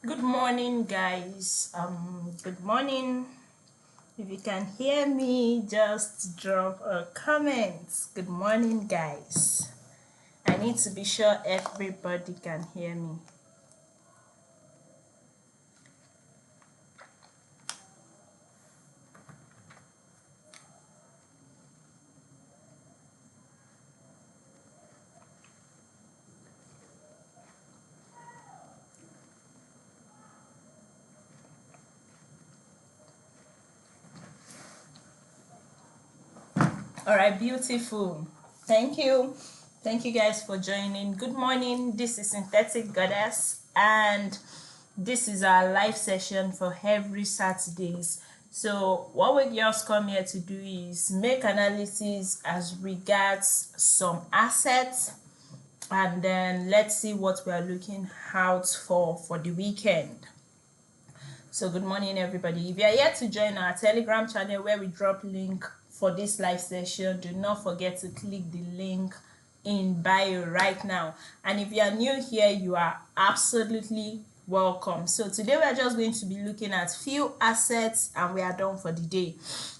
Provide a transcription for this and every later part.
Good morning, guys. Good morning. If you can hear me, just drop a comment. Good morning, guys. I need to be sure everybody can hear me. All right, beautiful. Thank you. Thank you guys for joining. Good morning. This is Synthetic Goddess, and this is our live session for every Saturdays. So what we just come here to do is make analysis as regards some assets, and then let's see what we are looking out for the weekend. So good morning, everybody. If you are yet to join our Telegram channel where we drop link for this live session, do not forget to click the link in bio right now. And if you are new here, you are absolutely welcome. So today we are just going to be looking at few assets and we are done for the day.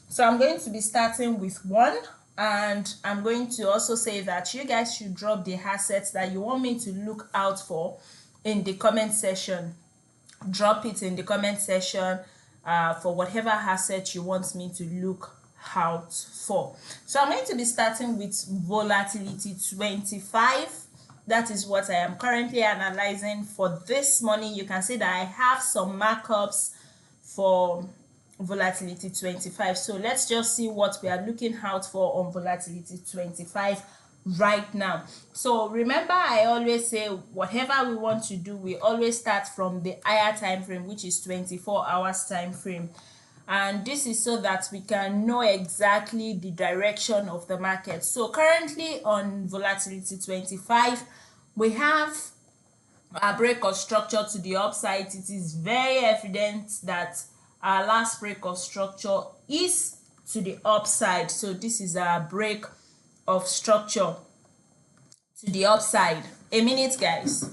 So I'm going to be starting with one, and I'm going to also say that you guys should drop the assets that you want me to look out for in the comment section. Drop it in the comment section for whatever asset you want me to look out for. So I'm going to be starting with volatility 25. That is what I am currently analyzing for this morning. You can see that I have some markups for volatility 25. So let's just see what we are looking out for on volatility 25 right now. So remember, I always say whatever we want to do, we always start from the higher time frame, which is 24 hours time frame, and this is so that we can know exactly the direction of the market. So currently on volatility 25, we have a break of structure to the upside. It is very evident that our last break of structure is to the upside. So this is our break of structure to the upside. A minute, guys.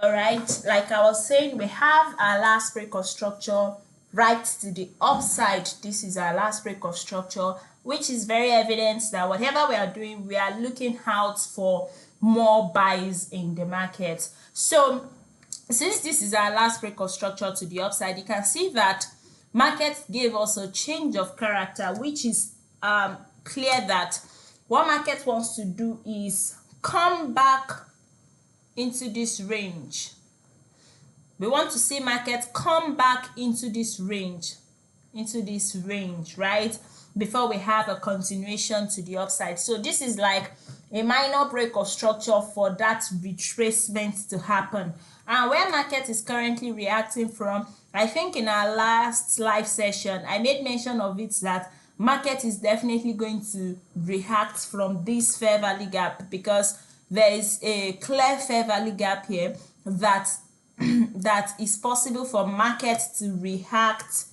All right, like I was saying, we have our last break of structure right to the upside. This is our last break of structure, which is very evident that whatever we are doing, we are looking out for more buys in the market. So since this is our last break of structure to the upside, you can see that market gave us a change of character, which is clear that what market wants to do is come back into this range. We want to see market come back into this range, right, before we have a continuation to the upside. So this is like a minor break of structure for that retracement to happen. And where market is currently reacting from, I think in our last live session I made mention of it, that market is definitely going to react from this fair value gap, because there is a clear fair value gap here that that is possible for market to react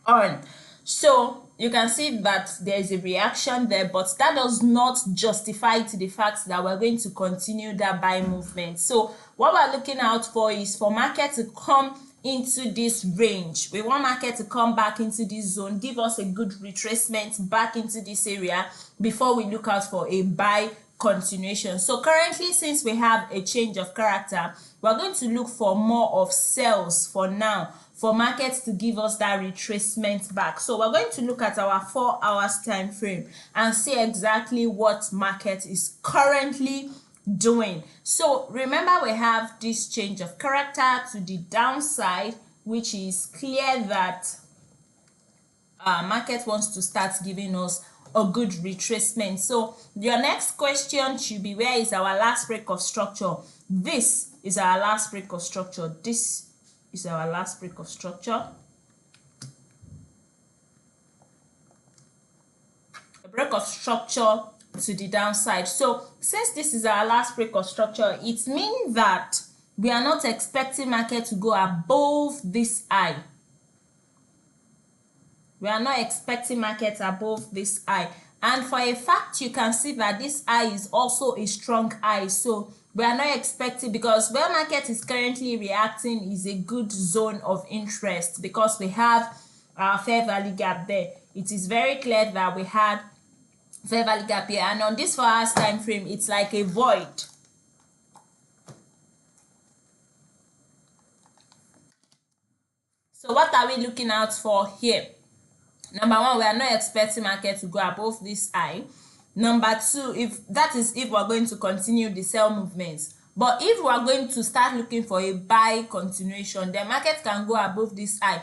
on. So you can see that there is a reaction there, but that does not justify to the fact that we're going to continue that buy movement. So what we're looking out for is for market to come into this range. We want market to come back into this zone, give us a good retracement back into this area before we look out for a buy continuation. So currently, since we have a change of character, we're going to look for more of sales for now, for markets to give us that retracement back. So we're going to look at our 4 hours time frame and see exactly what market is currently doing. So remember, we have this change of character to the downside, which is clear that market wants to start giving us a good retracement. So your next question should be, where is our last break of structure? This is our last break of structure. This is our last break of structure. a break of structure to the downside. So since this is our last break of structure, it means that we are not expecting market to go above this high. We are not expecting market above this high. And for a fact, you can see that this high is also a strong high. So we are not expecting, because where market is currently reacting is a good zone of interest, because we have our fair value gap there. It is very clear that we had fair value gap here, and on this 4 hours time frame, it's like a void. So what are we looking out for here? Number one, we are not expecting market to go above this high. Number two, if we're going to continue the sell movements. But if we are going to start looking for a buy continuation, the market can go above this high.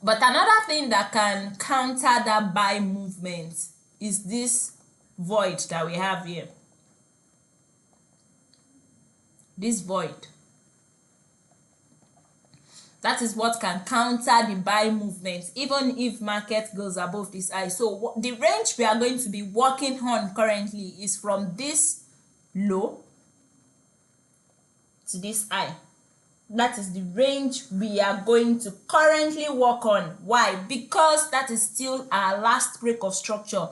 But another thing that can counter that buy movement is this void that we have here. This void. That is what can counter the buy movement, even if market goes above this high. So the range we are going to be working on currently is from this low to this high. That is the range we are going to currently work on. Why? Because that is still our last break of structure,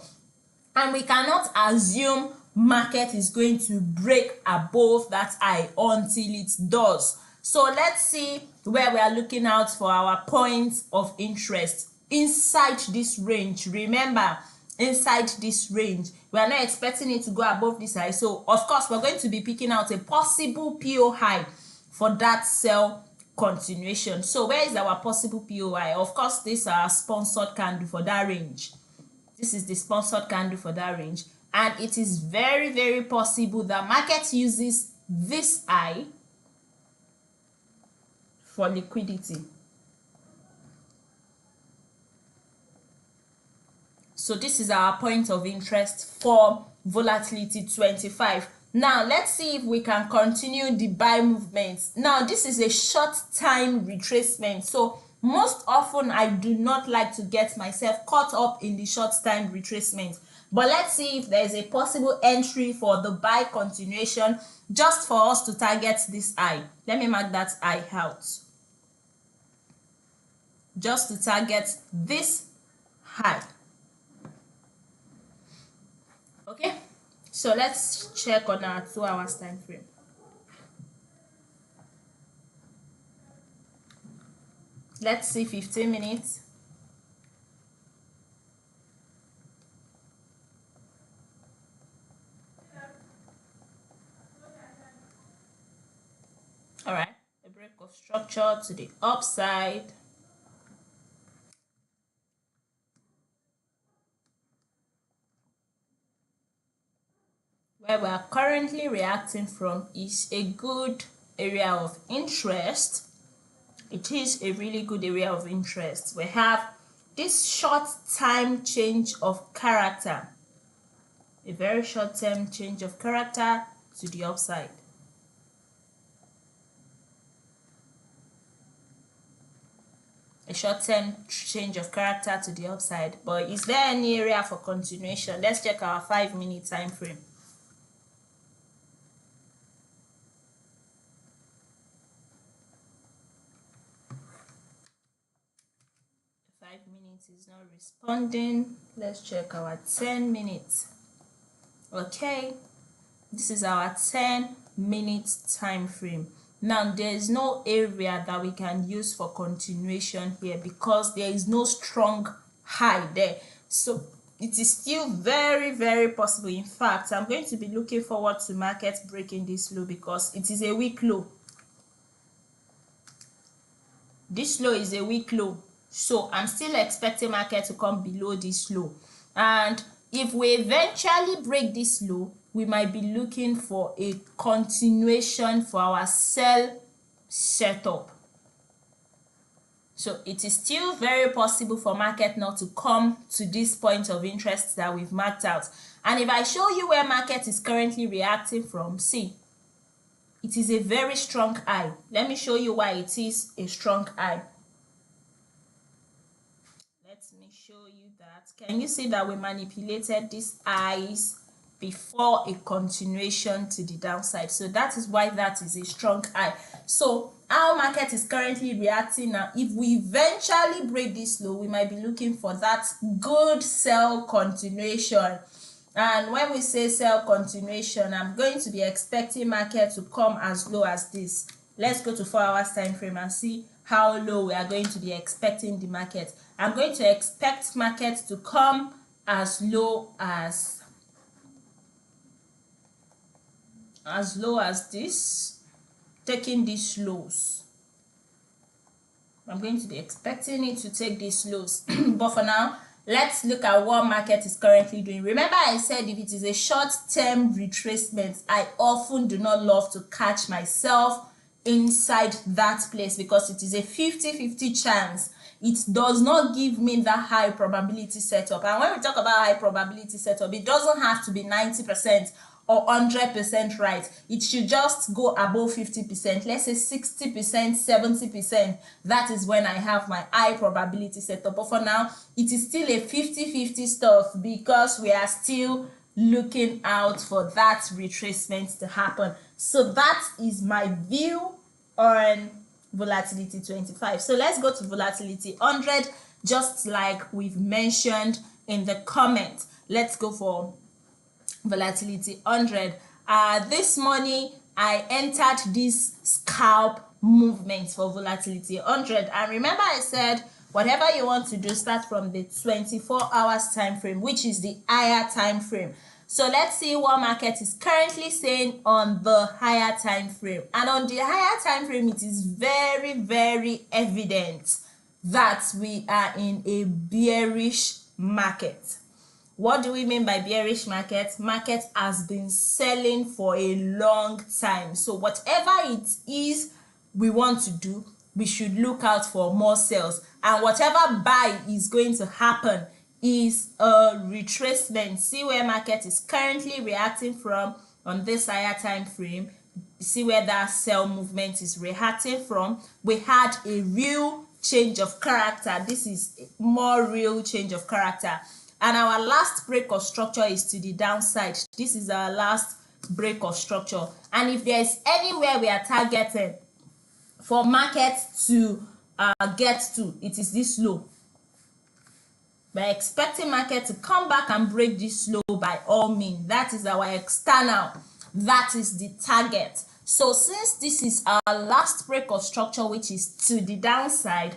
and we cannot assume market is going to break above that high until it does. So let's see where we are looking out for our points of interest inside this range. Remember, inside this range, we are not expecting it to go above this high. So of course, we're going to be picking out a possible PO high for that sell continuation. So where is our possible POI? Of course, this is our sponsored candle for that range. This is the sponsored candle for that range, and it is very, very possible that market uses this high for liquidity. So this is our point of interest for volatility 25. Now let's see if we can continue the buy movements. Now this is a short time retracement, so most often I do not like to get myself caught up in the short time retracement. But let's see if there is a possible entry for the buy continuation, just for us to target this high. Let me mark that high out. Just to target this high. Okay, so let's check on our 2 hours time frame. Let's see 15 minutes. All right, a break of structure to the upside. Where we are currently reacting from is a good area of interest. It is a really good area of interest. We have this short time change of character, a very short term change of character to the upside. A short-term change of character to the upside. But is there any area for continuation? Let's check our 5-minute time frame. 5 minutes is not responding. Let's check our 10 minutes. Okay, this is our 10-minute time frame. Now there is no area that we can use for continuation here, because there is no strong high there. So it is still very, very possible. In fact, I'm going to be looking forward to market breaking this low, because it is a weak low. This low is a weak low, so I'm still expecting market to come below this low. And if we eventually break this low, we might be looking for a continuation for our sell setup. So it is still very possible for market not to come to this point of interest that we've marked out. And if I show you where market is currently reacting from, see, it is a very strong high. Let me show you why it is a strong high. Let me show you that Can you see that we manipulated these highs before a continuation to the downside? So that is why that is a strong high. So our market is currently reacting now. If we eventually break this low, we might be looking for that good sell continuation. And when we say sell continuation, I'm going to be expecting market to come as low as this. Let's go to 4 hours time frame and see how low we are going to be expecting the market. I'm going to expect market to come as low as this, taking these lows. I'm going to be expecting it to take these lows. But for now, let's look at what market is currently doing. Remember I said if it is a short-term retracement, I often do not love to catch myself inside that place because it is a 50-50 chance. It does not give me that high probability setup. And when we talk about high probability setup, it doesn't have to be 90% or 100% right. It should just go above 50%. Let's say 60%, 70%. That is when I have my high probability setup. But for now, it is still a 50-50 stuff because we are still looking out for that retracement to happen. So that is my view on volatility 25. So let's go to volatility 100, just like we've mentioned in the comment. Let's go for volatility 100. This morning I entered this scalp movement for volatility 100, and remember I said whatever you want to do, start from the 24 hours time frame, which is the higher time frame. So let's see what market is currently saying on the higher time frame. And on the higher time frame, it is very, very evident that we are in a bearish market. What do we mean by bearish market? Market has been selling for a long time. So whatever it is we want to do, we should look out for more sales. And whatever buy is going to happen is a retracement. See where market is currently reacting from on this higher time frame. See where that sell movement is reacting from. We had a real change of character. This is more real change of character. And our last break of structure is to the downside. This is our last break of structure. And if there is anywhere we are targeting for market to get to, it is this low. We're expecting market to come back and break this low by all means. That is our external. That is the target. So since this is our last break of structure, which is to the downside,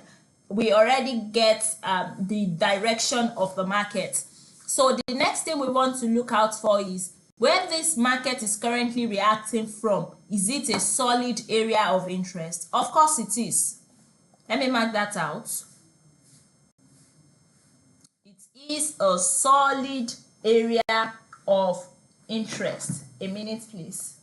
we already get the direction of the market. So the next thing we want to look out for is where this market is currently reacting from. Is it a solid area of interest? Of course it is. Let me mark that out. It is a solid area of interest. A minute, please.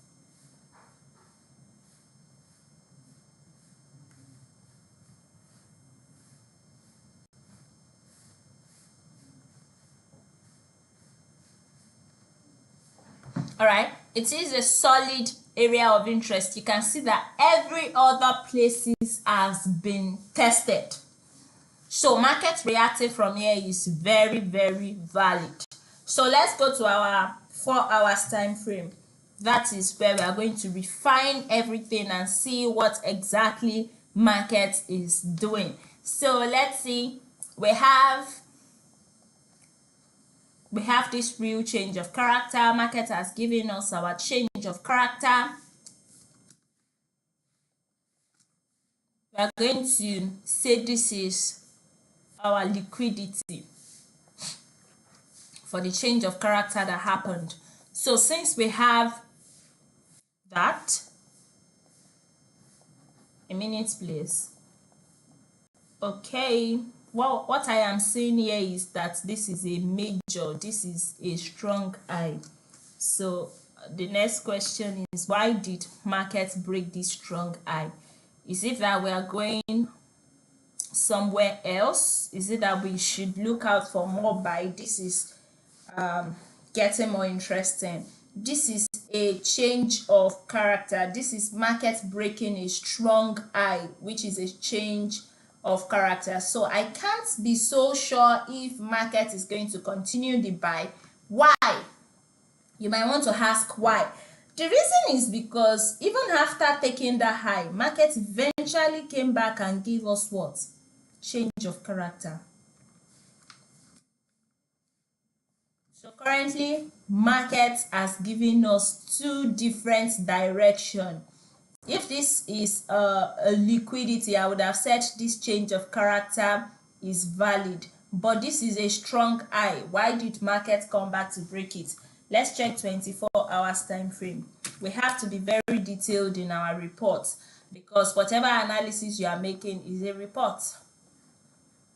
All right, it is a solid area of interest. You can see that every other places has been tested. So market reacting from here is very, very valid. So let's go to our 4 hours time frame. That is where we are going to refine everything and see what exactly market is doing. So let's see, we have this real change of character. Market has given us our change of character. We are going to say this is our liquidity for the change of character that happened. So since we have that, a minute please. Okay, well, what I am saying here is that this is a major, this is a strong high. So the next question is, why did market break this strong high? Is it that we are going somewhere else? Is it that we should look out for more buy? This is getting more interesting. This is a change of character. This is market breaking a strong high, which is a change of character. So I can't be so sure if market is going to continue the buy. Why? You might want to ask why. The reason is because even after taking that high, market eventually came back and gave us what? Change of character. So currently, market has given us two different directions. If this is a liquidity, I would have said this change of character is valid, but this is a strong high. Why did market come back to break it? Let's check 24 hours time frame. We have to be very detailed in our reports because whatever analysis you are making is a report.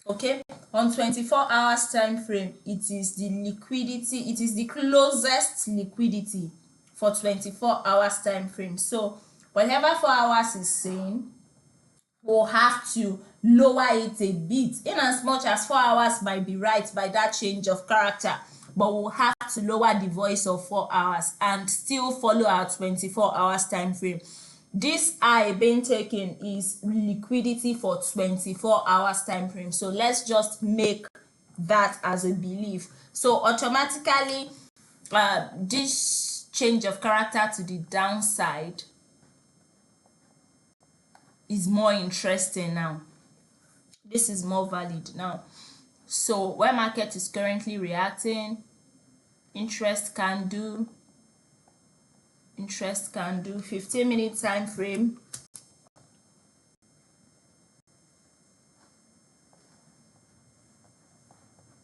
Okay, on 24 hours time frame, it is the liquidity, it is the closest liquidity for 24 hours time frame. So whatever 4 hours is saying, we'll have to lower it a bit, in as much as 4 hours might be right by that change of character, but we'll have to lower the voice of 4 hours and still follow our 24 hours time frame. This high being taken is liquidity for 24 hours time frame. So let's just make that as a belief. So automatically, this change of character to the downside is more interesting now. This is more valid now. So where market is currently reacting, interest can do 15-minute time frame,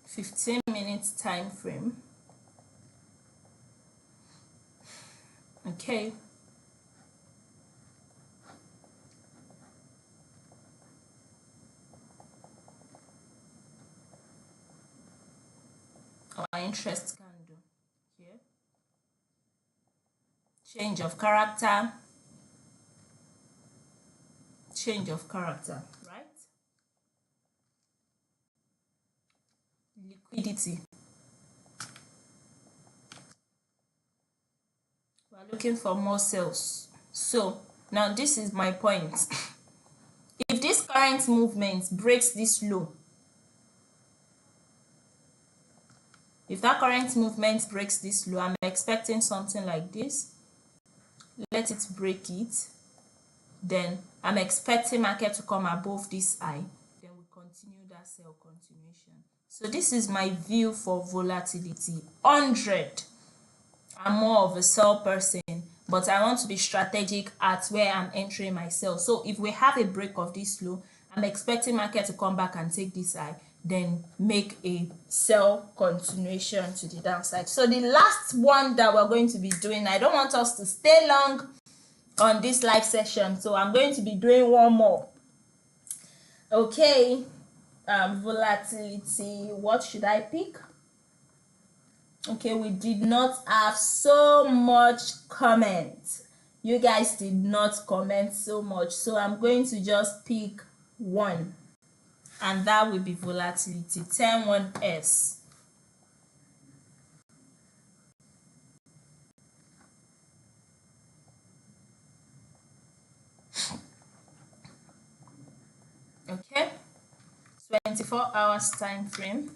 15-minute time frame. Okay, our interest can do here, change of character, right? Liquidity, we're looking for more sales. So now this is my point. If this current movement breaks this low, if that current movement breaks this low, I'm expecting something like this. Let it break it, then I'm expecting market to come above this high, then we continue that sell continuation. So this is my view for volatility. 100, I'm more of a sell person, but I want to be strategic at where I'm entering my sell. So if we have a break of this low, I'm expecting market to come back and take this high, then make a sell continuation to the downside. So the last one that we're going to be doing, I don't want us to stay long on this live session, so I'm going to be doing one more. Okay, volatility, what should I pick? Okay, we did not have so much comment. You guys did not comment so much, so I'm going to just pick one, and that will be volatility 101S. Okay, 24 hours time frame.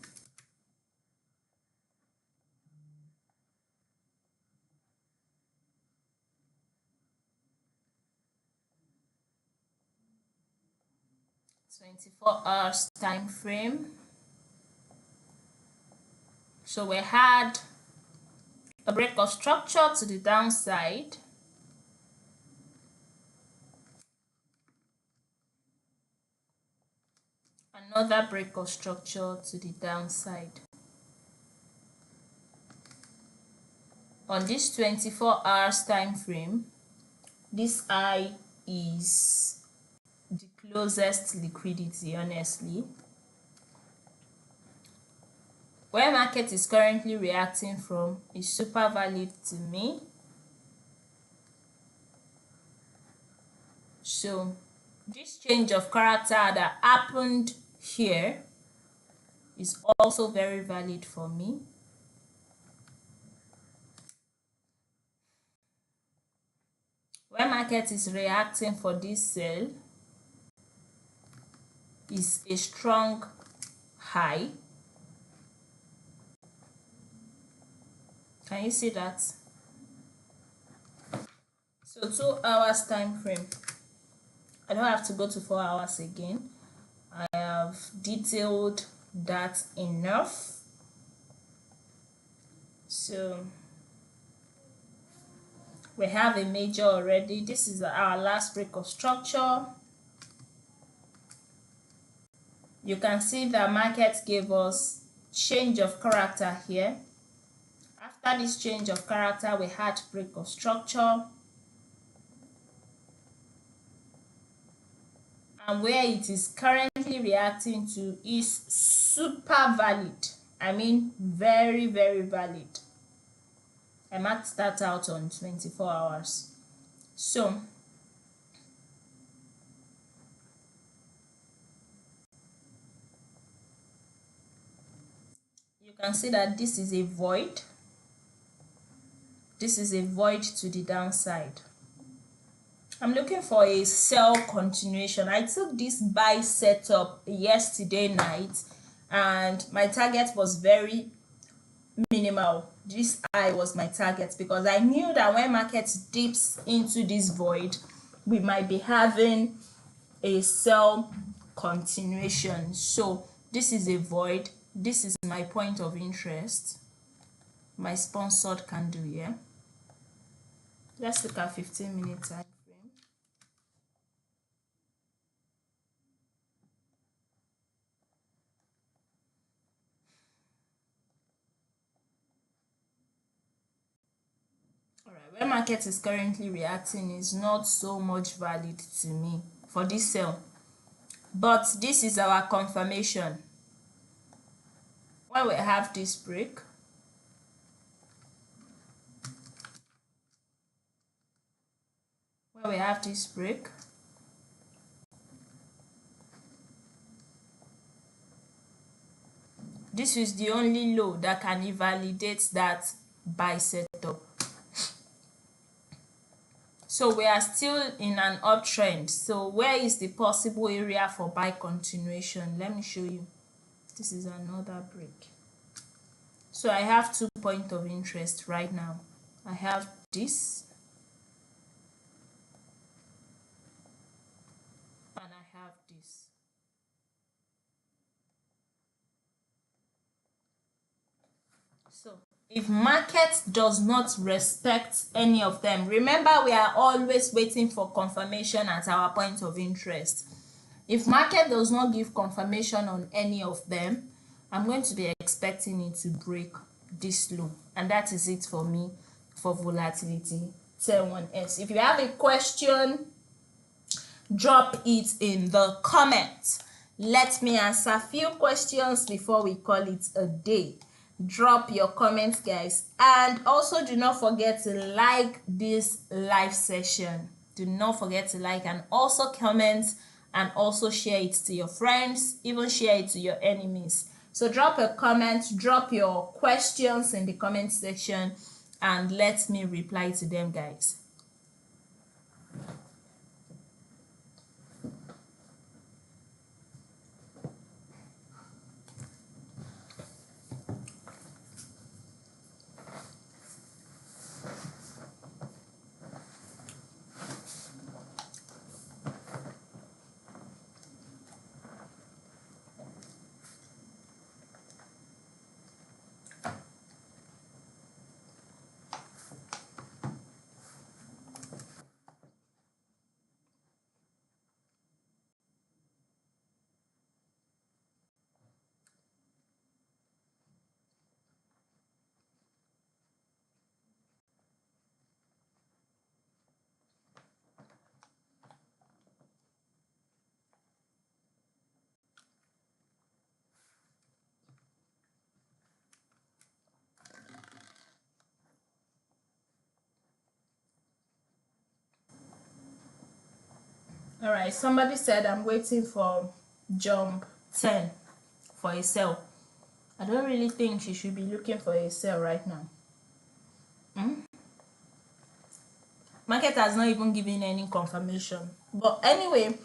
Hours time frame. So we had a break of structure to the downside, another break of structure to the downside. On this 24 hours time frame, this high is the closest liquidity, honestly. Where market is currently reacting from is super valid to me. So this change of character that happened here is also very valid for me. Where market is reacting for this sell is a strong high. Can you see that? So 2 hours time frame. I don't have to go to 4 hours again. I have detailed that enough. So we have a major already. This is our last break of structure. You can see the market gave us change of character here. After this change of character, we had break of structure. And where it is currently reacting to is super valid. I mean, very, very valid. I marked that out on 24 hours. So you can see that this is a void. This is a void to the downside. I'm looking for a sell continuation. I took this buy setup yesterday night and my target was very minimal. This high was my target because I knew that when market dips into this void, we might be having a sell continuation. So this is a void. This is my point of interest, my sponsored candle here. Let's look at 15-minute time frame. Alright, where market is currently reacting is not so much valid to me for this sell, but this is our confirmation. When we have this break, this is the only low that can invalidate that buy setup. So we are still in an uptrend. So where is the possible area for buy continuation? Let me show you. This is another break. So I have 2 points of interest right now. I have this and I have this. So if market does not respect any of them, remember we are always waiting for confirmation at our point of interest. If market does not give confirmation on any of them, I'm going to be expecting it to break this low, and that is it for me for volatility 101S. If you have a question, drop it in the comments. Let me answer a few questions before we call it a day. Drop your comments, guys, and also do not forget to like this live session. Do not forget to like and also comment, and also share it to your friends, even share it to your enemies. So drop a comment, drop your questions in the comment section, and let me reply to them, guys. All right, somebody said I'm waiting for jump 10 for a sell. I don't really think you should be looking for a sell right now. Market has not even given any confirmation. But anyway,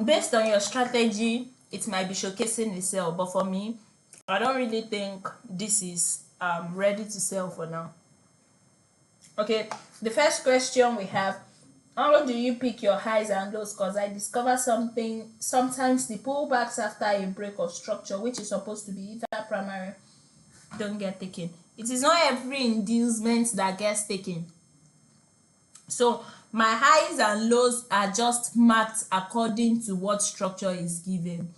Based on your strategy, it might be showcasing the sell, but for me, I don't really think this is ready to sell for now. Okay, the first question we have: how do you pick your highs and lows? Because I discovered something. Sometimes the pullbacks after a break of structure, which is supposed to be either primary, don't get taken. It is not every inducement that gets taken. So my highs and lows are just marked according to what structure is given.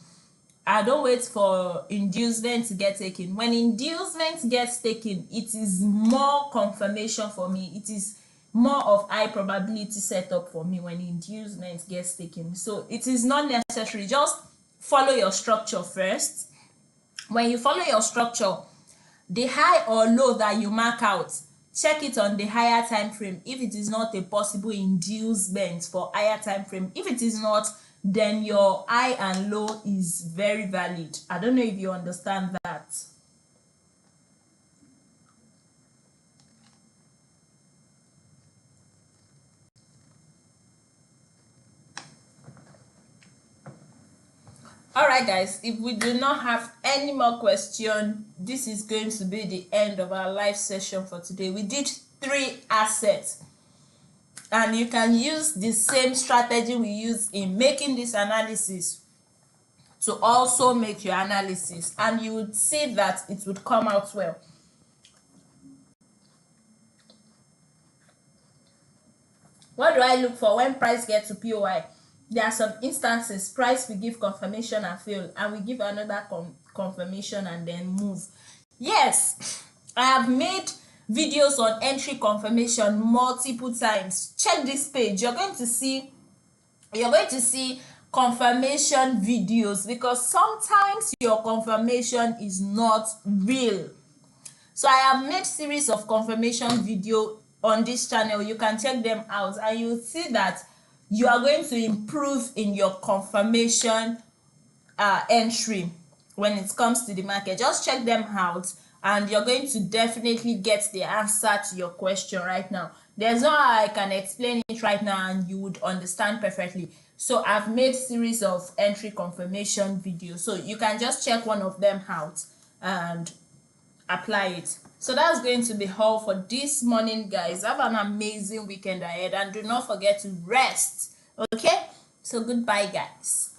I don't wait for inducement to get taken. When inducement gets taken, it is more confirmation for me. It is more of high probability setup for me when inducement gets taken. So it is not necessary. Just follow your structure first. When you follow your structure, the high or low that you mark out, check it on the higher time frame if it is not a possible inducement for higher time frame. If it is not, then your high and low is very valid. I don't know if you understand that. All right guys, if we do not have any more question, this is going to be the end of our live session for today. We did 3 assets, and you can use the same strategy we use in making this analysis to also make your analysis, and you would see that it would come out well. What do I look for when price gets to POI? There are some instances price will give confirmation and fail, and we give another confirmation and then move. Yes, I have made videos on entry confirmation multiple times. Check this page. You're going to see confirmation videos, because sometimes your confirmation is not real. So I have made series of confirmation video on this channel. You can check them out and you will see that you are going to improve in your confirmation entry when it comes to the market. Just check them out and you're going to definitely get the answer to your question right now. There's no how I can explain it right now and you would understand perfectly. So I've made series of entry confirmation videos, so you can just check one of them out and apply it. So that's going to be all for this morning, guys. Have an amazing weekend ahead and do not forget to rest. Okay, so goodbye guys.